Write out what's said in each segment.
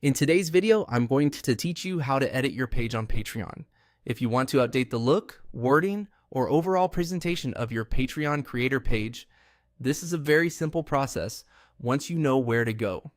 In today's video, I'm going to teach you how to edit your page on Patreon. If you want to update the look, wording, or overall presentation of your Patreon creator page, this is a very simple process once you know where to go.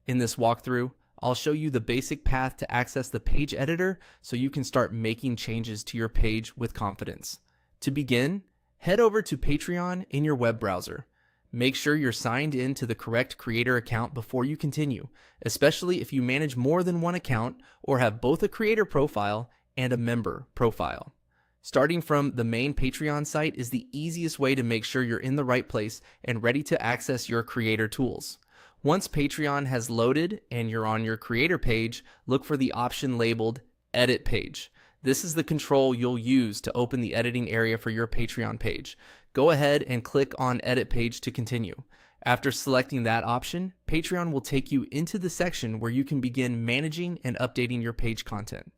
In this walkthrough, I'll show you the basic path to access the page editor so you can start making changes to your page with confidence. To begin, head over to Patreon in your web browser. Make sure you're signed in to the correct creator account before you continue, especially if you manage more than one account or have both a creator profile and a member profile. Starting from the main Patreon site is the easiest way to make sure you're in the right place and ready to access your creator tools. Once Patreon has loaded and you're on your creator page, look for the option labeled Edit Page. This is the control you'll use to open the editing area for your Patreon page. Go ahead and click on Edit Page to continue. After selecting that option, Patreon will take you into the section where you can begin managing and updating your page content.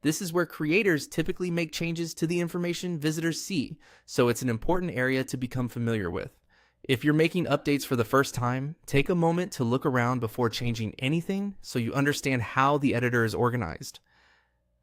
This is where creators typically make changes to the information visitors see, so it's an important area to become familiar with. If you're making updates for the first time, take a moment to look around before changing anything so you understand how the editor is organized.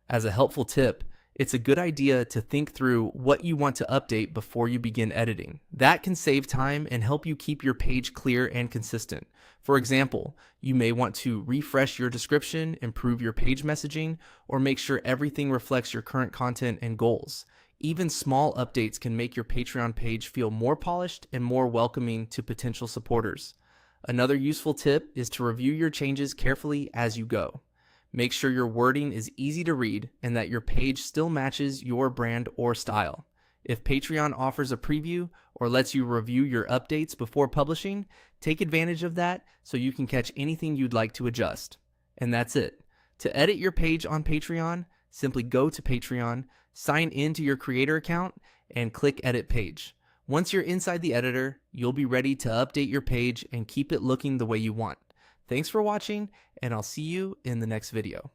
As a helpful tip, it's a good idea to think through what you want to update before you begin editing. That can save time and help you keep your page clear and consistent. For example, you may want to refresh your description, improve your page messaging, or make sure everything reflects your current content and goals. Even small updates can make your Patreon page feel more polished and more welcoming to potential supporters. Another useful tip is to review your changes carefully as you go. Make sure your wording is easy to read and that your page still matches your brand or style. If Patreon offers a preview or lets you review your updates before publishing, take advantage of that so you can catch anything you'd like to adjust. And that's it. To edit your page on Patreon, simply go to Patreon, sign in to your creator account, and click Edit Page. Once you're inside the editor, you'll be ready to update your page and keep it looking the way you want. Thanks for watching, and I'll see you in the next video.